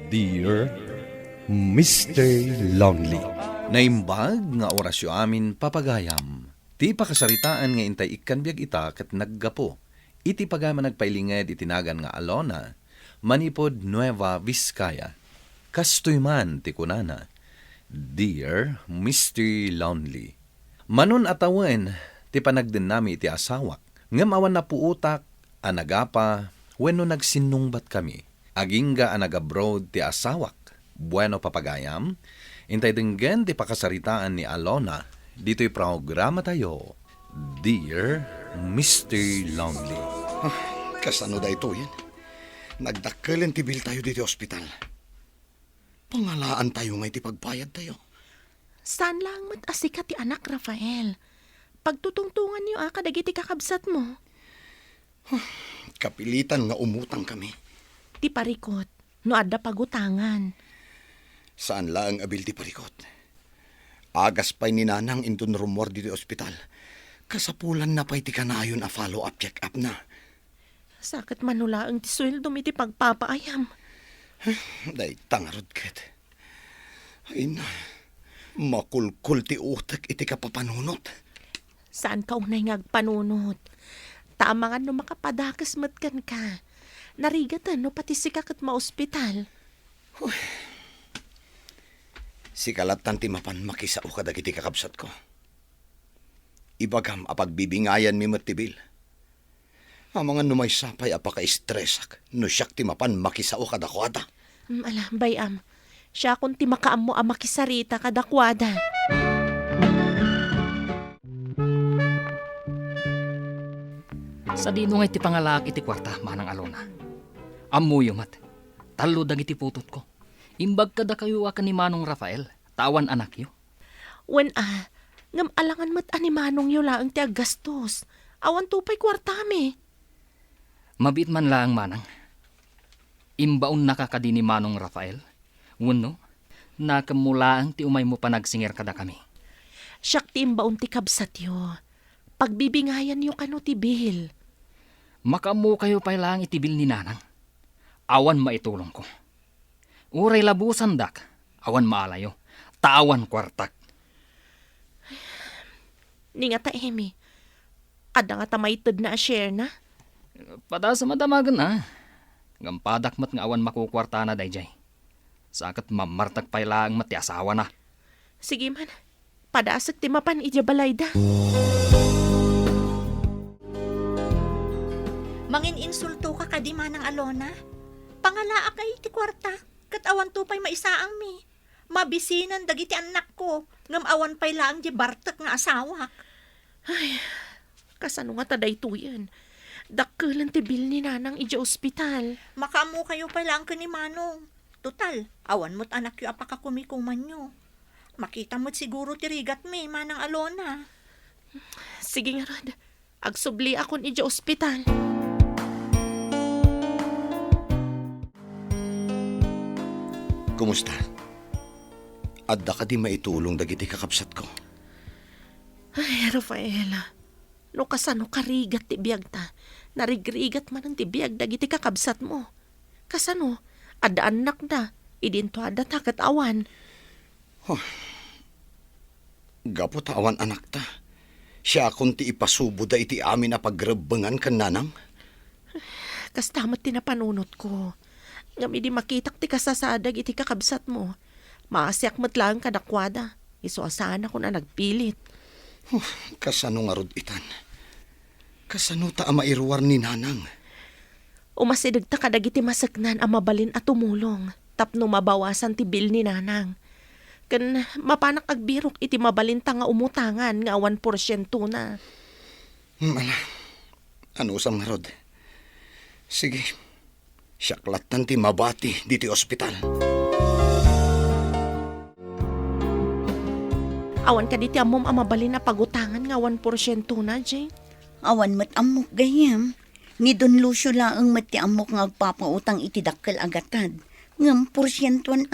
Dear Mr. Lonely. Naimbag nga orasyo amin papagayam. Ti pakasaritaan nga intay ikan biag ita kat naggapo. Iti pagaman nagpailinged itinagan nga Alona, manipod Nueva Vizcaya. Kastoy man ti kunana. Dear Mr. Lonely. Manon atawen ti panagden nami ti asawak. Ngem awan na puutak, anagapa, wenno nagsinungbat kami. Agingga anag-abroad ti asawak. Bueno papagayam, intay denggen ti pakasaritaan ni Alona, dito'y programa tayo. Dear Mr. Lonely. Kasano da ito yan? Nagdakkelan ti bil tayo dito ospital. Pangalaan tayo nga iti pagbayad tayo. Saan lang asika ti anak, Rafael? Pagtutungtungan niyo kadagiti kakabsat mo. Kapilitan nga umutang kami. Ti parikot, no adda pagutangan. Saan lang abil ti parikot? Agas pa'y ninanang indun rumor dito ospital. Kasapulan na pa'y ti kanayon a follow-up check-up na. Sakit manula ang ti sweldo mi ti pagpapaayam. Day tangarod ket. Ay na, makulkul ti utak iti kapapanunot. Saan ka unay ngagpanunot? Tama nga no makapadakas matkan ka. Narigatan no pati si kakat ma-ospital. Si kalatan ti mapan makisao kadag iti kakabsat ko. Ibagam apagbibingayan mi matibil. Ang mga numay sapay apaka-estresak no siyak ti mapan makisao kadakwada. Ala, bayam. Siya kung ti makaam mo makisarita kadakwada. Sa dino nga iti pangalak iti kwarta, manang Alona. Amuyo mat, talo dagiti putot ko. Imbag kada kayo akan ni Manong Rafael, tawan anak yo. Wen ngam alangan mat animanong yo laang ti agastos. Awan tupay kwartami. Mabit man lang manang. Imbaon nakakadi ni Manong Rafael. Wano, nakamulaang ti umay mo panagsingir kada kami. Siyak ti imbaon ti kabsat yo. Pagbibingayan yo kano ti bil. Makamu kayo pa lang itibil ni nanang. Awan maitulong ko. Uray labusan dak, awan maalayo. Tawan kwartak. Ni nga ta, Emi. Ada nga ta maitid na share na. Pada sa madamagan na. Gampadak mat nga awan makukwarta na dayjay. Sakat mamartag pa lang mati asawa na. Sige man. Padaasag ti mapan ija balayda. Mangin insulto ka kadima ng Alona. Pangalaa kay ti kwarta. Kat awan to pa'y maisaang mi. Mabisinan dagiti anak ko. Ngam awan pa'y laang di bartak nga asawak. Ay, kasano nga taday tuyan. Dakkelan ti bil ni nanang ija ospital. Makamu kayo pa lang ni Manong. Total, awan mo't anak yu apakakumikuman nyo. Makita mo't siguro tirigat mi, manang Alona. Sige nga rod. Agsubli akon ija ospital. Kumusta? Adda ka di maitulong dagiti kakabsat ko. Ay, Rafaela. No kasano karigat ti biyag ta. Narigrigat man ang ti biyag dagiti kakabsat mo. Kasano? Adda anak na. Idinto adda takat awan. Gapo tawan anak ta. Siya akong ti ipasubo da iti amin na pagrebengan kan nanang. Kas tamat tinapanunot ko. Ngam di makitak ti kasasadag iti kakabsat mo. Maasyak mat lang kadakwada. Iso asahan ako na nagpilit. Kasano nga rod itan? Kasano ta mairuwar ni nanang? Umasidag ta kadagiti masaknan ang mabalin at tumulong. Tapno mabawasan ti bil ni nanang. Kan mapanak agbirok iti mabalinta nga umutangan nga 1% na. Mala, ano usam nga rod? Sige, siyaklatan ti mabati diti ospital. Awan ka diti amom ang mabalin na pagutangan nga 1% na, Jay. Awan mat amok gayam. Ni Don Lucio laang mat ti amok nga agpapautang iti dakkel agatad. Ngam porsyentuan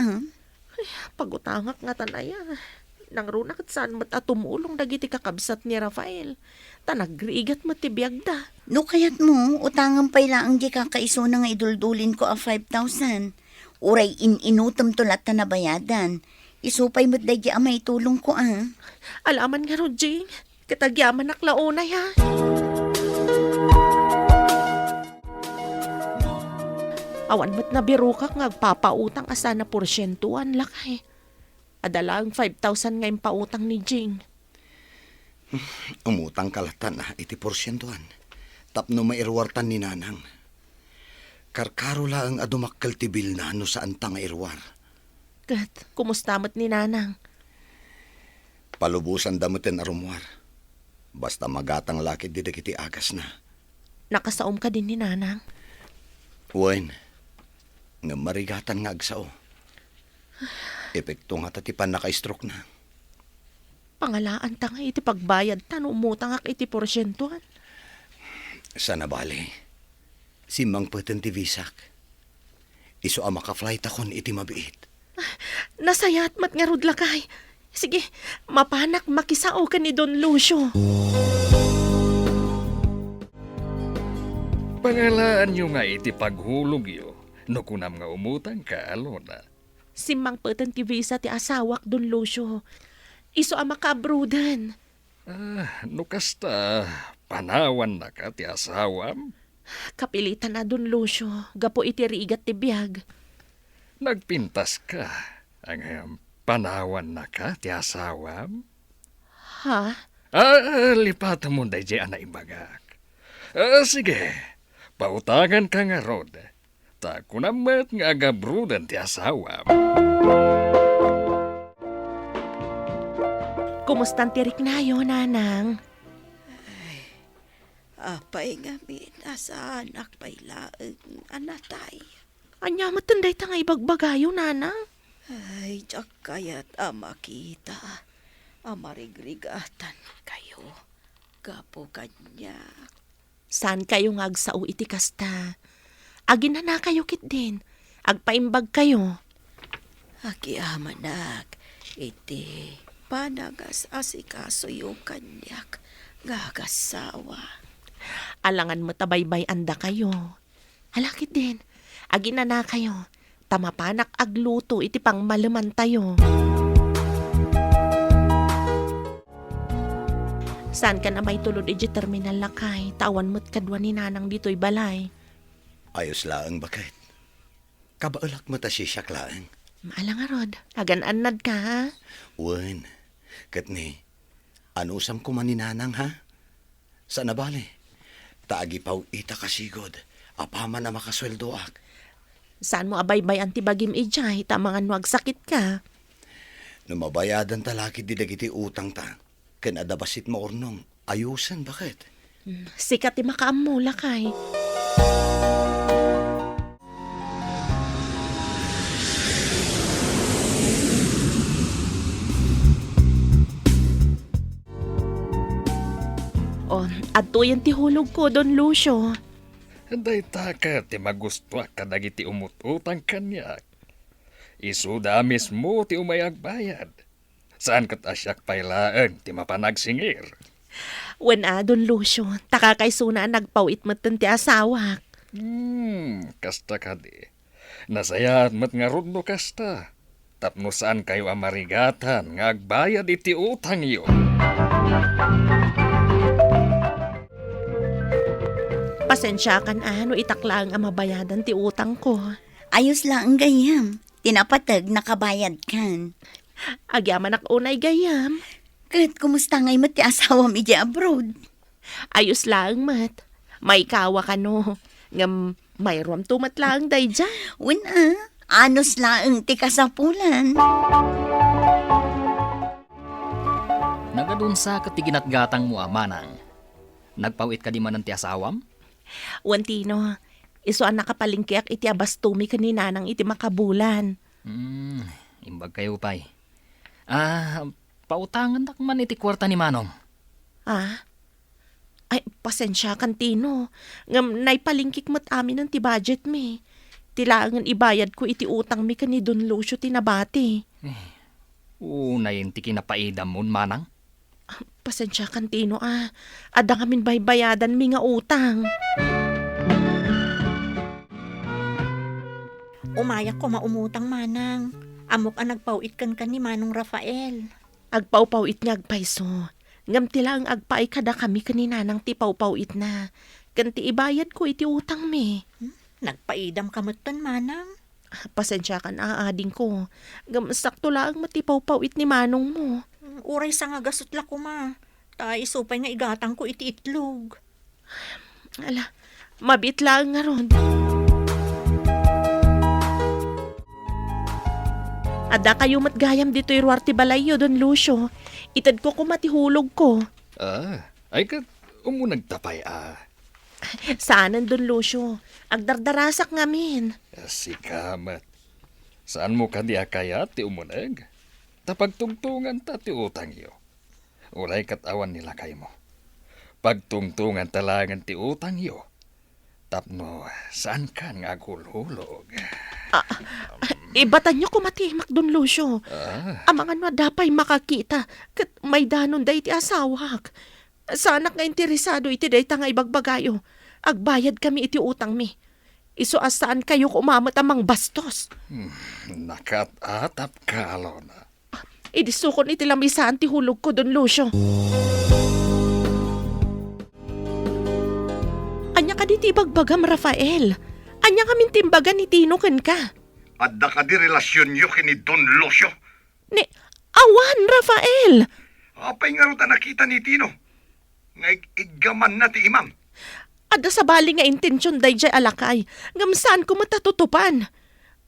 Pagutangak nga tanaya. Nang runak at saan mat atumulong dagiti kakabsat ni Rafael. Tanagrigat mat ti biyagda. No kayat mo, utangan pay laang di kakaiso na nga iduldulin ko a 5,000. Uray inutom tulat na nabayadan. Isupay mo't dagi amay tulong ko Alaman nga ron, Jing. Katagyaman naklaunay ha. Awan mo't nabiru ka nga agpapautang asa na porsyentuan lakay. Adalang 5,000 nga yung pautang ni Jing. Umutang kalatan na iti porsyentuan. Tapno mairwartan ni nanang. Karkaro lang adumakkel ti bil na no saan ta nga irwar. Kat, kumusta mo't ni Nanang? Palubusan damutin arumwar. Basta magatang lakid didagiti agas na. Nakasaom ka din ni Nanang. Wen, nga marigatan nga agsao. Epekto nga tatipan naka-stroke na. Pangalaan ta nga iti pagbayad tan umutang ak iti porsyentuan. Sana bali. Simang peten ti visak. Iso ang maka-flight akon iti mabiit. Nasayat mat nga rod lakay. Sige, mapanak makisao ka ni Don Lucio. Pangalaan nyo nga iti paghulog yo. No kunam nga umutang ka, Alona. Simang peten ti visa ti asawak Don Lucio. Iso ang makabrudan. No kasta, panawan na ka ti asawam. Kapilitan na Don Lucio. Gapo iti rigat ti biyag. Nagpintas ka. Ang panawan na ka ti asawam. Ha? Lipat mo day di ana ibagak. Sige, pautangan ka nga rod. Ta kunamat nga agabrudan ti asawam. Kumustan ti riknayo, Nanang? Apay nga asa anak pay laeng anatay. Anya matanday ta nga ibagbagayo, Nanang? Ay, tsak kayat makita. Amarigregatan kayo. Gapo kanya. Saan kayo nga agsao iti kasta? Agin na kayo kit din. Agpaimbag kayo. Aki amanak, iti panagas asikaso yung kanyak. Gagasawa. Alangan mo tabaybay anda kayo. Halakit din. Agin na kayo. Tamapanak agluto iti pang malaman tayo. Saan ka na may tulod iti terminal lakay? Tawan mo't kadwa ni Nanang dito'y balay. Ayos laang bakit? Kabaulak mo ta siya laang. Maalang arod. Agan-anad ka ha? Wen, kat ni, anusam ko man ni Nanang ha? Sa nabali, taagi paw ita kasigod, apaman na makasweldo ak. Saan mo abaybay antibagim ijay? Tamangan wag sakit ka. Numabayadan talaki di dagiti utang ta. Ken adabasit mo ornong, ayusan bakit? Sikat ti makaamula kay. Oh, adto yan ti hulog ko, Don Lucio. Day taka ti magusto ka dagiti umututang kanyak. Isuda mismo ti umayag bayad. Saan kat asyak pailaeng ti mapanagsingir? Wen Don Lucio, taka kay suna nagpawit matan ti asawak. Kasta ka di. Nasayat mat nga rudno kasta. Tapno saan kayo amarigatan nga agbayad iti utang iyo. Pasensya kan ano itaklang ang mabayadan ti utang ko. Ayos lang gayam. Tinapatag nakabayad kan. Agyaman ak unay gayam. Kat kumusta ngay mo ti asawam iti abroad? Ayos lang mat. May kawa ka no. Ngam mayroon tumat lang day dyan. Wen anos lang ti kasapulan. Nagadun sa katiginatgatang mo amanang. Nagpawit ka di man ti asawam? Wantino, iso ang nakapalingkiak iti abastumi kanina nang iti makabulan. Imbag kayo pay. Pautangan tak man iti kwarta ni Manong. Ay, pasensya kan Tino. Ngam naipalingkik mo't amin ang ti budget mi. Tilaangan ibayad ko iti utang mi kan ni Don Lucio tinabati. Unayin ti kinapaidam mo, Manang. Pasensya kan Tino Ada kamin baybayadan mi nga utang. Umayak ko maumutang manang. Amok ang nagpauit kan ni Manong Rafael. Agpaw-pawit nga agpaiso. Ngam tila ang agpaay kada kami kanina nang ti paw-pawit na. Kanti ibayad ko iti utang mi. Nagpaidam kamutan manang. Pasensya ka na ading ko. Ngam sakto lang matipaw-pawit ni manong mo. Uray sa nga gasutla ko ma. Ta isupay nga igatang ko iti itlog. Ala, mabit lang nga ron. Ada kayo matgayam dito irwarti balayo, Don Lucio. Itad ko kumatihulog ko. Ay kat umunagtapay Saanan, Don Lucio? Agdardarasak ngamin. Sikamat. Saan mo ka di akaya ti umunag? Tapagtungtungan ta ti utang iyo. Ulay katawan nila kay mo. Pagtungtungan talangan ti utang iyo. Tapno, saan ka nga gulhulog? Ibatan nyo kumatimak, Don Lucio. Amangan mo dapay makakita. Kat may danon day ti asawak. Sana nga interesado iti day nga ibagbagayo. Agbayad kami iti utang mi. Iso asaan kayo kumamat amang bastos. Nakat-atap ka, Alona. Idisukon iti lamisaan ti hulog ko, Don Lucio. Anya ka diti ibagbagam, Rafael. Anya kamin timbagan ni Tino ken ka. Adda ka di relasyon nyo kini Don Lucio. Ni, awan, Rafael. Apay nga ro ta nakita ni Tino. Nga igaman na ti imam. Ada sa bali nga intensyon day jay alakay. Ngam saan ko matatutupan.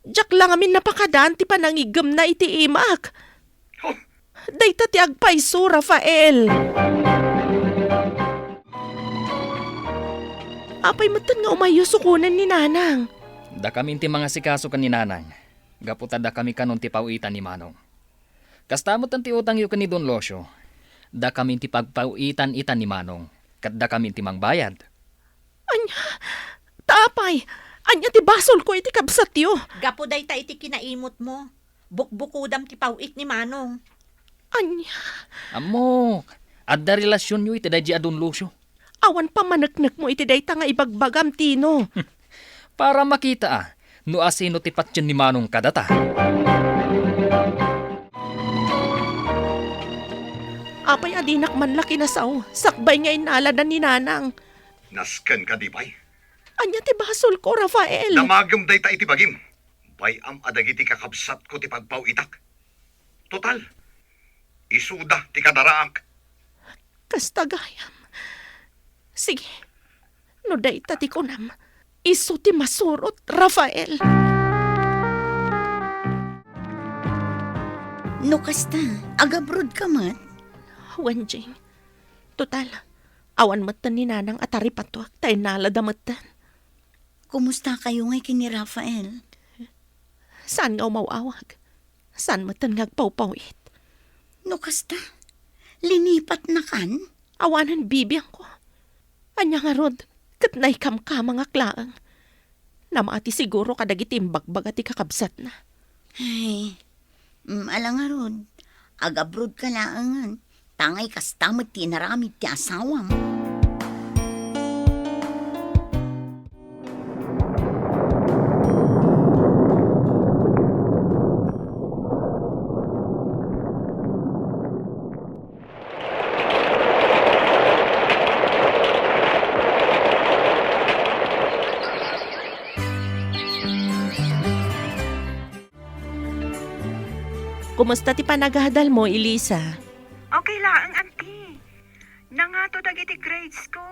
Diyak lang amin napakadaan ti panangigam na iti imak. Oh, Day ti agpaiso, Rafael. Apay matan nga umayo sukunan ni Nanang. Da kami ti mga sikaso kan ni Nanang. Gaputa da kami kanon ti pauitan ni Manong. Kastamot ang ti utang yu kan ni Don Lucio. Da kami ti pagpauitan itan ni Manong. Kat da kami ti mangbayad. Anya, tapay. Anya ti basol ko iti kabsat yo. Gapo day ta iti kinaimot mo. Bukbukudam ti pauit ni Manong. Anya, Amo, adda relasyon yu iti da di Don Lucio. awan pa manaknak mo iti day nga ibagbagam, Tino. Para makita no asino ti patyan ni Manong kadata. Apay adinak man laki na sao. Sakbay nga inaladan ni Nanang. nasken ka di bay. Anya ti basol ko, Rafael. Damagam day ta iti bagim. Bay am adagiti kakabsat ko ti pagpauitak. Total, isuda ti kadaraak. Kastagayam. Sige. No day tati ko nam. Iso ti masurot, Rafael. No kasta, agabrod ka mat. Wenjing. Total. Awan matan ni Nanang atari patuak. Tayo naladamatan. Kumusta kayo ngay kini Rafael? Saan nga umawawag? Saan matan nga agpawpawit? No kasta, linipat na kan? Awanan bibiyang ko. Anya nga rod, kat naikam-kam ang aklaang. Namaati siguro kadagiti imbagbag at ikakabsat na. Ay, alang nga rod, agabrod ka laangan. Tangay kasta mat tinaramid ti asawam. Kumusta ti panaghadal mo, Elisa? Okay lang, auntie. Nangato dagiti grades ko.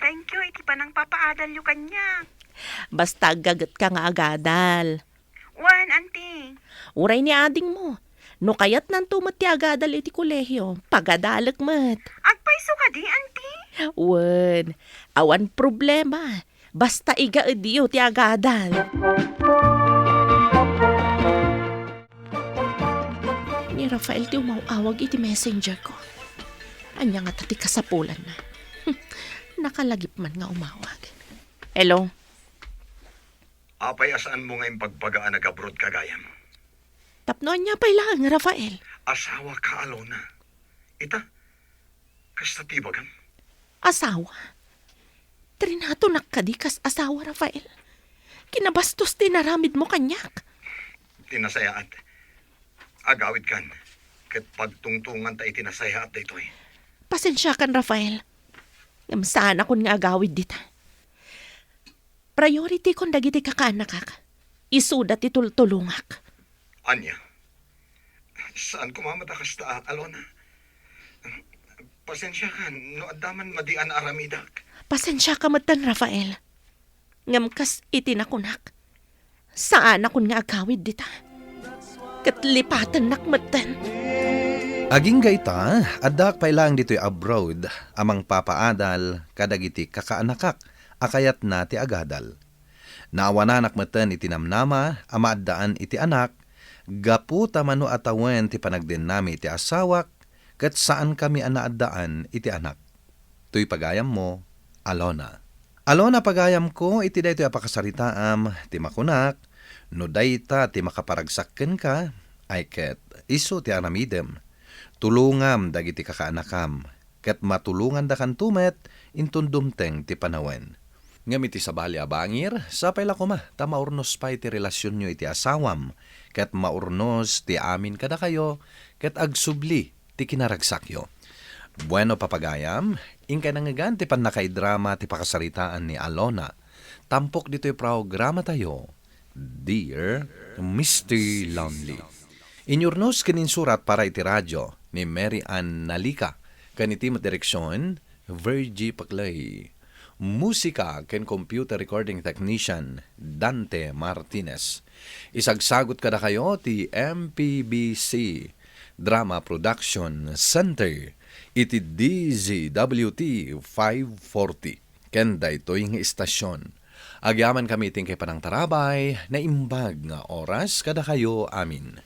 Thank you, iti pa nang papaadal yu kanya. Basta gagat ka nga agadal. Wan, auntie. Uray ni ading mo. No kayat nanto mat ti agadal iti kolehyo. Pagadalak mat. Agpaiso ka di, auntie? Wan, awan problema. Basta iga diyo ti agadal. Ni Rafael ti umawawag iti messenger ko. Anya nga tati kasapulan na. Nakalagip man nga umawag. Hello? Apay asaan mo nga yung pagpagaan nag-abroad kagayam. Tapnoan niya pa ilang, Rafael. Asawa ka, Alona. Ita, kasta tibagam. Asawa? Trinato nakadikas asawa, Rafael. Kinabastos tinaramid mo kanyak. Tinasayaat. Agawid kan. Kat pagtungtungan ta itinasayaat daytoy. Pasensya kan, Rafael. Ngam saan akon nga agawid dita. Priority kon dagiti kakaanakak. Isudat itultulungak. Anya, saan kumamatakas ta, Alona? Pasensya ka, no adaman madian aramidak. Pasensya ka matan, Rafael. Ngam kas itinakunak. Saan akon nga agawid dita. Katlipatan nakmatan. Aging gaita, adak pailang dito'y abroad, amang papaadal, kadagiti kakaanakak, akayat na ti agadal. Naawananak matan iti namnama, amaaddaan iti anak, gapu tamano atawen ti panagden nami iti asawak, kat saan kami anaaddaan iti anak. Tuy pagayam mo, Alona. Alona pagayam ko, iti daytoy apakasaritaam, ti makunak, no dayta ti makaparagsakken ka, ay ket iso ti anamidem. Tulungam dagiti kakaanakam, ket matulungan da kan tumet, intundumteng ti panawen. Ngam iti sabali abangir, sapay la kuma, ta maurnos pa iti relasyon nyo iti asawam, ket maurnos ti amin kada kayo, ket agsubli ti kinaragsakyo. Bueno papagayam, ingkay nangagan ti panakaidrama ti pakasaritaan ni Alona. Tampok dito'y programa tayo, Dear Mr. Lonely. Inyurnos kininsurat para iti radyo ni Mary Ann Nalika, kaniti direksyon, Virgie Paclay. Musika ken computer recording technician, Dante Martinez. Isagsagot kada kayo ti MPBC Drama Production Center, iti DZWT 540. Kenda ito yung istasyon. Agyaman kami ting kay panang tarabay na imbag nga oras kada kayo amin.